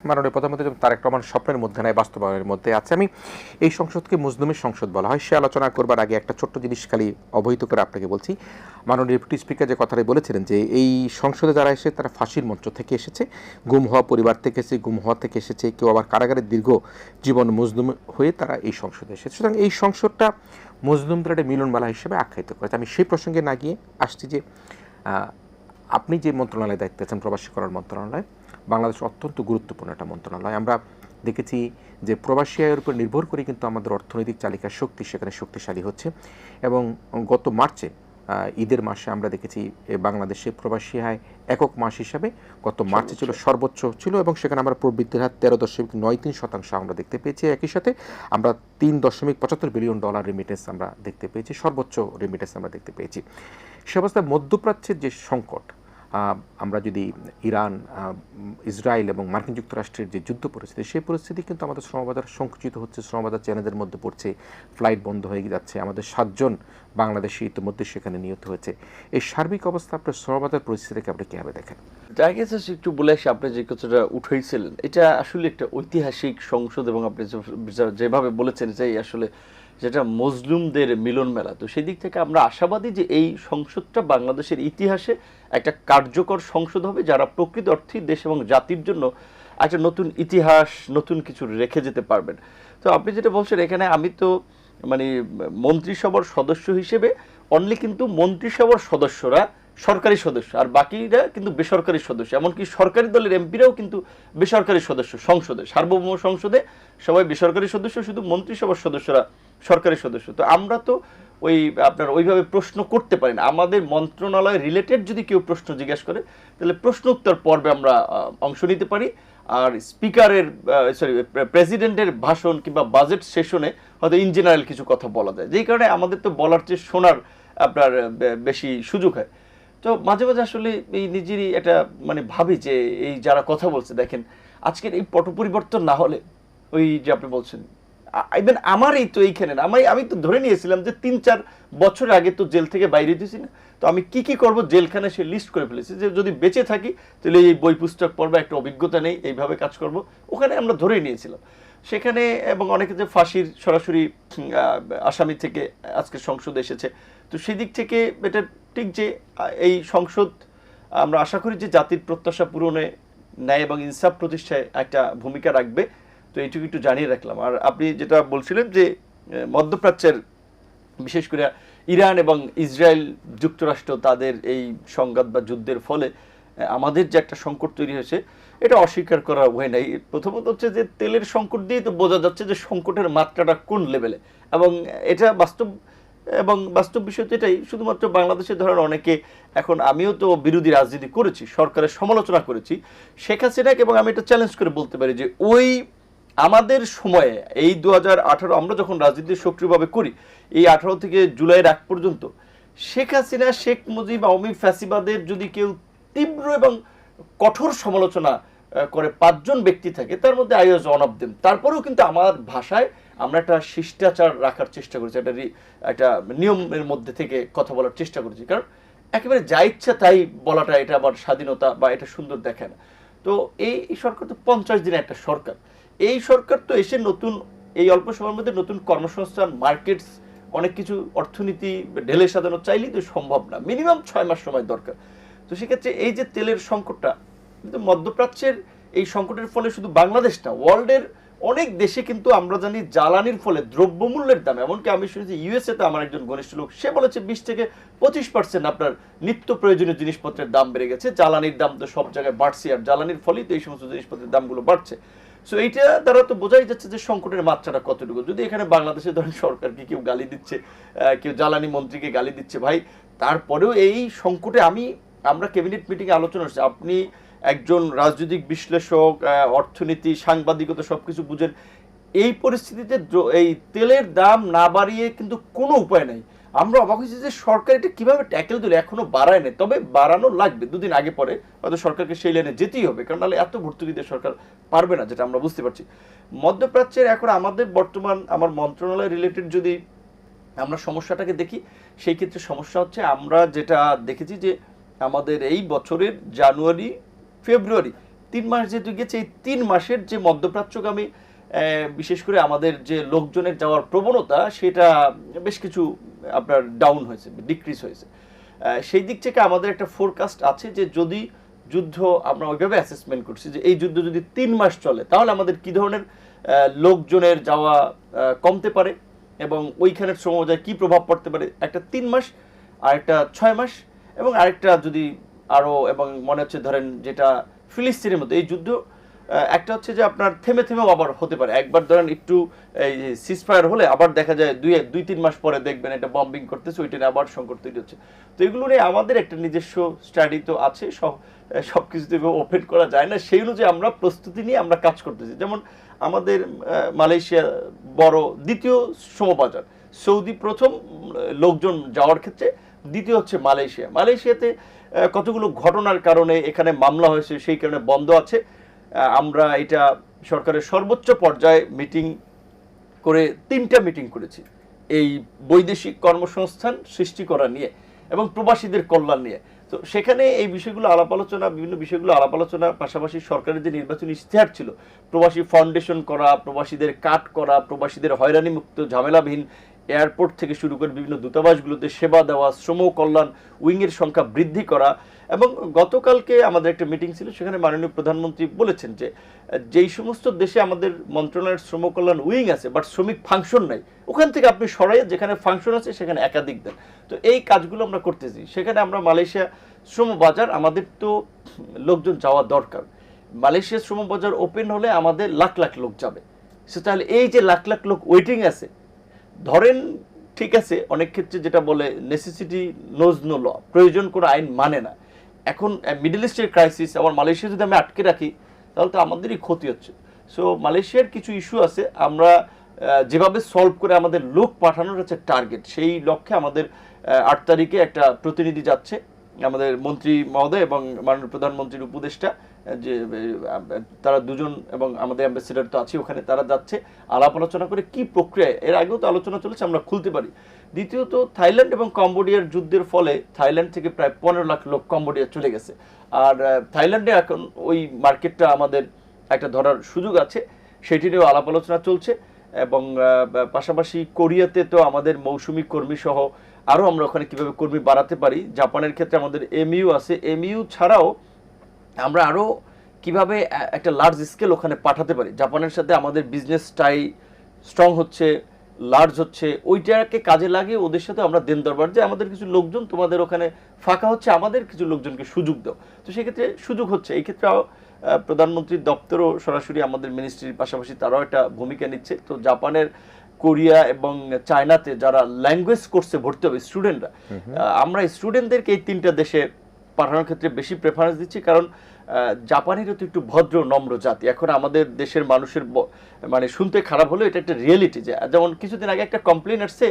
মাননীয় প্রধানমন্ত্রী তারেক রহমান স্বপ্নের মধ্যে নয়, বাস্তবায়নের মধ্যে আছে। আমি এই সংসদকে মজলুমের সংসদ বলা হয়, সে আলোচনা করবার আগে একটা ছোট্ট জিনিস খালি অবহিত করে আপনাকে বলছি। মাননীয় ডেপুটি স্পিকার যে কথাটা বলেছিলেন যে এই সংসদে যারা এসে তারা ফাঁসির মঞ্চ থেকে এসেছে, গুম হওয়া পরিবার থেকে এসেছে, গুম হওয়া থেকে এসেছে, কেউ আবার কারাগারের দীর্ঘ জীবন মজলুম হয়ে তারা এই সংসদে এসেছে। সুতরাং এই সংসদটা মজলুমদের একটা মিলনমেলা হিসেবে আখ্যায়িত করেছে। আমি সেই প্রসঙ্গে না গিয়ে আসছি যে আপনি যে মন্ত্রণালয়ে দায়িত্বে আছেন, প্রবাসী কল্যাণ মন্ত্রণালয়, বাংলাদেশ অত্যন্ত গুরুত্বপূর্ণ একটা মন্ত্রণালয়। আমরা দেখেছি যে প্রবাসী আয়ের উপর নির্ভর করে কিন্তু আমাদের অর্থনৈতিক চালিকার শক্তি সেখানে শক্তিশালী হচ্ছে। এবং গত মার্চে ঈদের মাসে আমরা দেখেছি বাংলাদেশে প্রবাসী আয় একক মাস হিসাবে গত মার্চে ছিল সর্বোচ্চ ছিল, এবং সেখানে আমরা প্রবৃদ্ধির হার 13.93% আমরা দেখতে পেয়েছি। একই সাথে আমরা $3.75 বিলিয়ন রেমিটেন্স আমরা দেখতে পেয়েছি, সর্বোচ্চ রেমিটেন্স আমরা দেখতে পেয়েছি। সে অবস্থায় মধ্যপ্রাচ্যের যে সংকট, আমরা যদি ইরান, ইসরায়েল এবং মার্কিন যুক্তরাষ্ট্রের যে যুদ্ধ পরিস্থিতি, সেই পরিস্থিতি কিন্তু আমাদের শ্রমবাজার সংকুচিত হচ্ছে, শ্রমবাজার চ্যালেঞ্জের মধ্যে পড়ছে, ফ্লাইট বন্ধ হয়ে যাচ্ছে, আমাদের 7 জন বাংলাদেশি ইতিমধ্যে সেখানে নিহত হয়েছে। এই সার্বিক অবস্থা আপনার শ্রমবাজার পরিস্থিতিকে আপনি কীভাবে দেখেন? আগে একটু বলে আসি, আপনি যে কথাটা উঠাইছিলেন এটা আসলে একটা ঐতিহাসিক সংসদ, এবং আপনি যেভাবে বলেছেন যে আসলে যেটা মজলুমদের মিলন মেলা, তো সেই দিক থেকে আমরা আশাবাদী যে এই সংসদটা বাংলাদেশের ইতিহাসে একটা কার্যকর সংসদ হবে, যারা প্রকৃত অর্থে দেশ এবং জাতির জন্য একটা নতুন ইতিহাস, নতুন কিছু রেখে যেতে পারবেন। তো আপনি যেটা বলছেন, এখানে আমি তো মানে মন্ত্রিসভার সদস্য হিসেবে অনলি, কিন্তু মন্ত্রিসভার সদস্যরা সরকারি সদস্য, আর বাকিরা কিন্তু বেসরকারি সদস্য। এমনকি সরকারি দলের এমপিরাও কিন্তু বেসরকারি সদস্য সংসদে, সার্বভৌম সংসদে সবাই বেসরকারি সদস্য, শুধু মন্ত্রিসভার সদস্যরা সরকারি সদস্য। তো আমরা তো আপনার ওইভাবে প্রশ্ন করতে পারি না। আমাদের মন্ত্রণালয় রিলেটেড যদি কেউ প্রশ্ন জিজ্ঞেস করে, তাহলে প্রশ্ন উত্তর পর্বে আমরা অংশ নিতে পারি। আর স্পিকারের প্রেসিডেন্টের ভাষণ কিংবা বাজেট সেশনে হয়তো ইন জেনারেল কিছু কথা বলা যায়, যেই কারণে আমাদের তো বলার চেয়ে শোনার আপনার বেশি সুযোগ হয়। তো মাঝে মাঝে আসলে এই নিজেরই এটা মানে ভাবি যে এই যারা কথা বলছে, দেখেন আজকের এই পট পরিবর্তন না হলে, ওই যে আপনি বলছেন ইভেন আমারই তো এইখানে না, আমি তো ধরে নিয়েছিলাম যে 3-4 বছর আগে তো জেল থেকে বাইরে দিয়েছি না, তো আমি কি কি করব জেলখানে সে লিস্ট করে ফেলেছি, যে যদি বেঁচে থাকি তাহলে এই বই পুস্তক পড়বে, একটা অভিজ্ঞতা নেই, এইভাবে কাজ করব, ওখানে আমরা ধরেই নিয়েছিলাম সেখানে। এবং অনেকে যে ফাঁসির সরাসরি আসামি থেকে আজকে সংসদে এসেছে, তো সেই দিক থেকে এটা ঠিক যে এই সংসদ আমরা আশা করি যে জাতির প্রত্যাশা পূরণে, ন্যায় এবং ইনসাফ প্রতিষ্ঠায় একটা ভূমিকা রাখবে। তো এইটুকু একটু জানিয়ে রাখলাম। আর আপনি যেটা বলছিলেন যে মধ্যপ্রাচ্যের বিশেষ করে ইরান এবং ইসরায়েল যুক্তরাষ্ট্র তাদের এই সংঘাত বা যুদ্ধের ফলে আমাদের যে একটা সংকট তৈরি হয়েছে, এটা অস্বীকার করার উপায় নাই। প্রথমত হচ্ছে যে তেলের সংকট দিয়ে তো বোঝা যাচ্ছে যে সংকটের মাত্রাটা কোন লেভেলে, এবং এটা বাস্তব বিষয় তো এটাই। শুধুমাত্র বাংলাদেশে ধরেন অনেকে, এখন আমিও তো বিরোধী রাজনীতি করেছি, সরকারের সমালোচনা করেছি শেখ হাসিনাকে, এবং আমি এটা চ্যালেঞ্জ করে বলতে পারি যে ওই আমাদের সময়ে এই 2018 আমরা যখন রাজনীতি সক্রিয়ভাবে করি, এই 18 থেকে জুলাইয়ের আগ পর্যন্ত শেখ হাসিনা, শেখ মুজিব, আওয়ামী ফ্যাসিবাদের যদি কেউ তীব্র এবং কঠোর সমালোচনা করে 5 জন ব্যক্তি থাকে, তার মধ্যে I was one of them. তারপরেও কিন্তু আমার ভাষায় আমরা একটা শিষ্টাচার রাখার চেষ্টা করেছি, একটা নিয়মের মধ্যে থেকে কথা বলার চেষ্টা করেছি, কারণ একেবারে যা ইচ্ছা তাই বলাটা এটা আবার স্বাধীনতা বা এটা সুন্দর দেখায় না। তো এই সরকার তো 50 দিনের একটা সরকার, এই সরকার তো এসে নতুন এই অল্প সময়ের মধ্যে নতুন কর্মসংস্থান, মার্কেটস, অনেক কিছু অর্থনীতি ঢেলে সাজানো চাইলেই তো সম্ভব না, মিনিমাম 6 মাস সময় দরকার। তো সেক্ষেত্রে এই যে তেলের সংকটটা, কিন্তু মধ্যপ্রাচ্যের এই সংকটের ফলে শুধু বাংলাদেশ না, ওয়ার্ল্ডের অনেক দেশে কিন্তু আমরা জানি জ্বালানির ফলে দ্রব্যমূল্যের দাম, এমনকি আমি শুনেছি ইউএসএ তে আমার একজন ঘনিষ্ঠ লোক, সে বলেছে 20-25% আপনার নিত্য প্রয়োজনীয় জিনিসপত্রের দাম বেড়ে গেছে। জ্বালানির দাম তো সব জায়গায় বাড়ছে, আর জ্বালানির ফলেই তো এই সমস্ত জিনিসপত্রের দামগুলো বাড়ছে। সো এইটা দ্বারা তো বোঝাই যাচ্ছে যে সংকটের মাত্রাটা কতটুকু। যদি এখানে বাংলাদেশে ধরেন সরকারকে কেউ গালি দিচ্ছে, কেউ জ্বালানি মন্ত্রীকে গালি দিচ্ছে, ভাই তারপরেও এই সংকটে আমরা ক্যাবিনেট মিটিংয়ে আলোচনা হচ্ছে, আপনি একজন রাজনৈতিক বিশ্লেষক, অর্থনীতি, সাংবাদিকতা সবকিছু বুঝেন, এই পরিস্থিতিতে এই তেলের দাম না বাড়িয়ে কিন্তু কোনো উপায় নাই। আমরা অবাক হয়েছি যে সরকার এটা কিভাবে ট্যাকেল দিল, এখনো বাড়ায় নেই, তবে বাড়ানো লাগবে, 2 দিন আগে পরে হয়তো সরকারকে সেই লাইনে যেতেই হবে, কারণ নাহলে এত ভর্তুকি দিয়ে সরকার পারবে না, যেটা আমরা বুঝতে পারছি। মধ্যপ্রাচ্যের এখন আমাদের বর্তমান আমার মন্ত্রণালয় রিলেটেড যদি আমরা সমস্যাটাকে দেখি, সেই ক্ষেত্রে সমস্যা হচ্ছে আমরা যেটা দেখেছি যে আমাদের এই বছরের জানুয়ারি ফেব্রুয়ারি 3 মাস যেহেতু গেছে, এই 3 মাসের যে মধ্যপ্রাচ্যগামী বিশেষ করে আমাদের যে লোকজনের যাওয়ার প্রবণতা, সেটা বেশ কিছু আপনার ডাউন হয়েছে, ডিক্রিজ হয়েছে। সেই দিক থেকে আমাদের একটা ফোরকাস্ট আছে যে যদি যুদ্ধ, আমরা ওইভাবে অ্যাসেসমেন্ট করছি যে এই যুদ্ধ যদি 3 মাস চলে তাহলে আমাদের কি ধরনের লোকজনের যাওয়া কমতে পারে এবং ওইখানের শ্রমবাজারে কি প্রভাব পড়তে পারে। একটা 3 মাস, আরেকটা 6 মাস, এবং আরেকটা যদি আরো, এবং মনে হচ্ছে ধরেন যেটা ফিলিস্তিনের মধ্যে এই যুদ্ধ, একটা হচ্ছে যে আপনার থেমে থেমেও আবার হতে পারে। একবার ধরেন একটু এই সিজফায়ার হলে আবার দেখা যায় 2-3 মাস পরে দেখবেন এটা বম্বিং করতেছে, ওইটা নিয়ে আবার সংকট তৈরি হচ্ছে। তো এগুলো নিয়ে আমাদের একটা নিজস্ব স্টাডি তো আছে, সবকিছু থেকে ওপেন করা যায় না, সেই অনুযায়ী আমরা প্রস্তুতি নিয়ে আমরা কাজ করতেছি। যেমন আমাদের মালয়েশিয়া বড় দ্বিতীয় শ্রমবাজার, সৌদি প্রথম লোকজন যাওয়ার ক্ষেত্রে, দ্বিতীয় হচ্ছে মালয়েশিয়াতে কতগুলো ঘটনার কারণে এখানে মামলা হয়েছে, সেই কারণে বন্ধ আছে। আমরা এটা সরকারের সর্বোচ্চ পর্যায়ে মিটিং করে 3টা মিটিং করেছি এই বৈদেশিক কর্মসংস্থান সৃষ্টি করা নিয়ে এবং প্রবাসীদের কল্যাণ নিয়ে। তো সেখানে এই বিষয়গুলো আলাপ আলোচনা, বিভিন্ন বিষয়গুলো আলাপ আলোচনা, পাশাপাশি সরকারের যে নির্বাচনী ইশতেহার ছিল, প্রবাসী ফাউন্ডেশন করা, প্রবাসীদের কাট করা, প্রবাসীদের হয়রানি মুক্ত ঝামেলাবিহীন এয়ারপোর্ট থেকে শুরু করে বিভিন্ন দূতাবাসগুলোতে সেবা দেওয়া, শ্রম কল্যাণ উইংয়ের সংখ্যা বৃদ্ধি করা। এবং গতকালকে আমাদের একটা মিটিং ছিল, সেখানে মাননীয় প্রধানমন্ত্রী বলেছেন যে যেই সমস্ত দেশে আমাদের মন্ত্রণালয়ের শ্রম কল্যাণ উইং আছে বাট শ্রমিক ফাংশন নাই, ওখান থেকে আপনি সরাইয়ে যেখানে ফাংশন আছে সেখানে একাধিক দেন। তো এই কাজগুলো আমরা করতেছি। সেখানে আমরা মালয়েশিয়া শ্রম বাজার, আমাদের তো লোকজন যাওয়া দরকার। মালয়েশিয়া শ্রম বাজার ওপেন হলে আমাদের লাখ লাখ লোক যাবে। সে তাহলে এই যে লাখ লাখ লোক ওয়েটিং আছে, ধরেন ঠিক আছে, অনেক ক্ষেত্রে যেটা বলে নেসেসিটি নোজ নো ল, প্রয়োজন কোনো আইন মানে না। এখন মিডল ইস্টের ক্রাইসিস, আবার মালয়েশিয়া যদি আমি আটকে রাখি তাহলে তো আমাদেরই ক্ষতি হচ্ছে। সো মালয়েশিয়ার কিছু ইস্যু আছে, আমরা যেভাবে সলভ করে আমাদের লোক পাঠানোর হচ্ছে টার্গেট, সেই লক্ষ্যে আমাদের 8 তারিখে একটা প্রতিনিধি যাচ্ছে, আমাদের মন্ত্রী মহোদয় এবং মাননীয় প্রধানমন্ত্রীর উপদেষ্টা, যে তারা দুজন, এবং আমাদের অ্যাম্বাসেডর তো আছে ওখানে, তারা যাচ্ছে আলাপ আলোচনা করে কি প্রক্রিয়া, এর আগেও তো আলোচনা চলেছে, আমরা খুলতে পারি। দ্বিতীয়ত, থাইল্যান্ড এবং কম্বোডিয়ার যুদ্ধের ফলে থাইল্যান্ড থেকে প্রায় 15 লাখ লোক কম্বোডিয়া চলে গেছে। আর থাইল্যান্ডে এখন ওই মার্কেটটা আমাদের একটা ধরার সুযোগ আছে, সেটি নিয়েও আলাপ আলোচনা চলছে। এবং পাশাপাশি কোরিয়াতে তো আমাদের মৌসুমী কর্মী সহ আরও আমরা ওখানে কীভাবে কর্মী বাড়াতে পারি। জাপানের ক্ষেত্রে আমাদের এমইউ আছে, এমইউ ছাড়াও আমরা আরও কিভাবে একটা লার্জ স্কেল ওখানে পাঠাতে পারি। জাপানের সাথে আমাদের বিজনেস টাই স্ট্রং হচ্ছে, লার্জ হচ্ছে, ওইটাকে কাজে লাগিয়ে ওদের সাথে আমরা দেন দরবার যে আমাদের কিছু লোকজন তোমাদের ওখানে ফাঁকা হচ্ছে, আমাদের কিছু লোকজনকে সুযোগ দাও। তো সেক্ষেত্রে সুযোগ হচ্ছে। এই ক্ষেত্রে প্রধানমন্ত্রীর দপ্তরও সরাসরি আমাদের মিনিস্ট্রির পাশাপাশি তারাও একটা ভূমিকা নিচ্ছে। তো জাপানের, কোরিয়া এবং চায়নাতে যারা ল্যাঙ্গুয়েজ কোর্সে ভর্তি হবে স্টুডেন্টরা, আমরা স্টুডেন্টদেরকে এই 3টা দেশে পাঠানোর ক্ষেত্রে বেশি প্রেফারেন্স দিচ্ছি, কারণ জাপানিরা তো একটু ভদ্র নম্র জাতি। এখন আমাদের দেশের মানুষের মানে শুনতে খারাপ হলেও এটা একটা রিয়েলিটি। যে যেমন কিছুদিন আগে একটা কমপ্লেন আসছে,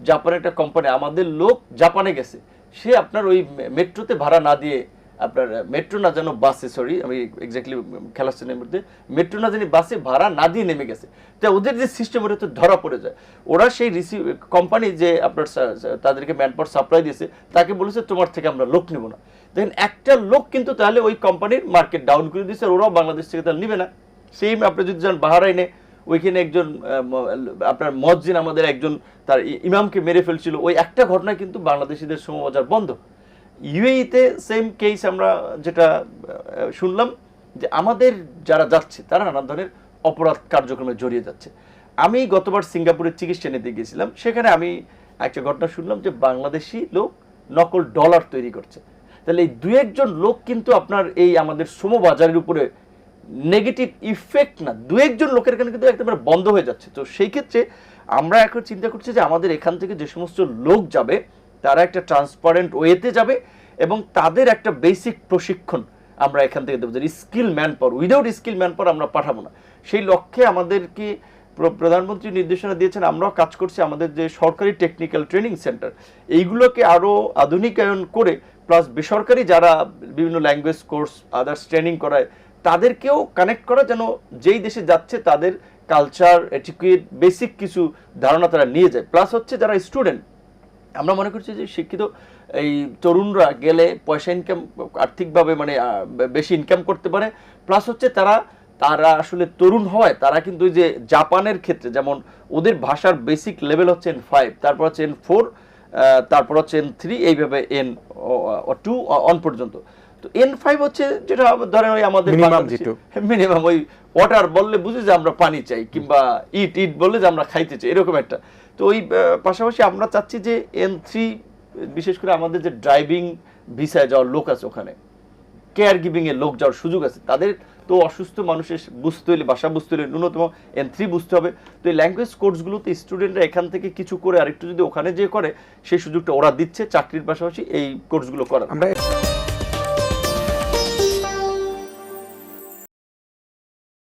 জাপানের একটা কোম্পানি, আমাদের লোক জাপানে গেছে, সে আপনার ওই মেট্রোতে ভাড়া না দিয়ে, আপনার মেট্রো না যেন বাসে, সরি আমি এক্স্যাক্টলি খেলা স্টেনের মধ্যে, মেট্রো না জানি বাসে ভাড়া না দিয়ে নেমে গেছে। তা ওদের যে সিস্টেম, ওটা তো ধরা পড়ে যায়। ওরা সেই কোম্পানি যে আপনার তাদেরকে ম্যান পাওয়ার সাপ্লাই দিয়েছে, তাকে বলেছে তোমার থেকে আমরা লোক নেব না। দেখেন, একটা লোক কিন্তু তাহলে ওই কোম্পানির মার্কেট ডাউন করে দিয়েছে, আর ওরাও বাংলাদেশ থেকে তাহলে নিবে না। সেম আপনি যদি যান বাহরাইনে, ওইখানে একজন আপনার মসজিদ, আমাদের একজন তার ইমামকে মেরে ফেলছিল, ওই একটা ঘটনায় কিন্তু বাংলাদেশিদের শ্রমবাজার বন্ধ। ইউএইতে সেম কেস আমরা যেটা শুনলাম, যে আমাদের যারা যাচ্ছে তারা নানা ধরনের অপরাধ কার্যক্রমে জড়িয়ে যাচ্ছে। আমি গতবার সিঙ্গাপুরের চিকিৎসা নিতে গিয়েছিলাম, সেখানে আমি একটা ঘটনা শুনলাম যে বাংলাদেশি লোক নকল ডলার তৈরি করছে। তাহলে এই 2-1 লোক কিন্তু আপনার এই আমাদের শ্রমবাজারের উপরে নেগেটিভ ইফেক্ট না, 2-1 লোকের এখানে কিন্তু একেবারে বন্ধ হয়ে যাচ্ছে। তো সেই ক্ষেত্রে আমরা এখন চিন্তা করছি যে আমাদের এখান থেকে যে সমস্ত লোক যাবে তারা একটা ট্রান্সপারেন্ট ওয়েতে যাবে, এবং তাদের একটা বেসিক প্রশিক্ষণ আমরা এখান থেকে দেবো। Skill man power, without skill man power আমরা পাঠাবো না। সেই লক্ষ্যে আমাদেরকে প্রধানমন্ত্রী নির্দেশনা দিয়েছেন, আমরাও কাজ করছি। আমাদের যে সরকারি টেকনিক্যাল ট্রেনিং সেন্টার, এইগুলোকে আরও আধুনিকায়ন করে, প্লাস বেসরকারি যারা বিভিন্ন ল্যাঙ্গুয়েজ কোর্স আদার্স ট্রেনিং করায়, তাদেরকেও কানেক্ট করা, যেন যেই দেশে যাচ্ছে তাদের কালচার, এটিকেট, বেসিক কিছু ধারণা তারা নিয়ে যায়। প্লাস হচ্ছে যারা স্টুডেন্ট, আমরা মনে করছি যে শিক্ষিত এই তরুণরা গেলে পয়সা ইনকাম আর্থিকভাবে মানে বেশি ইনকাম করতে পারে, প্লাস হচ্ছে তারা আসলে তরুণ হয়, তারা কিন্তু ওই যে জাপানের ক্ষেত্রে যেমন ওদের ভাষার বেসিক লেভেল হচ্ছে N5, তারপর হচ্ছে N4, তারপর হচ্ছে N3, এইভাবে N2 অন পর্যন্ত। তো N5 হচ্ছে যেটা ধরেন ওই আমাদের মিনিমাম ওই ওয়াটার বললে বুঝি যে আমরা পানি চাই, কিংবা ইট বললে যে আমরা খাইতে চাই, এরকম একটা। তো ওই পাশাপাশি আমরা চাচ্ছি যে N3, বিশেষ করে আমাদের যে ড্রাইভিং ভিসায় যাওয়ার লোক আছে, ওখানে কেয়ার গিভিং এর লোক যাওয়ার সুযোগ আছে, তাদের তো অসুস্থ মানুষের বুঝতে হলে, ভাষা বুঝতে হলে ন্যূনতম N3 বুঝতে হবে। তো এই ল্যাঙ্গুয়েজ কোর্সগুলোতে স্টুডেন্টরা এখান থেকে কিছু করে আরেকটু যদি ওখানে যে করে, সেই সুযোগটা ওরা দিচ্ছে চাকরির পাশাপাশি এই কোর্সগুলো করার। আমরা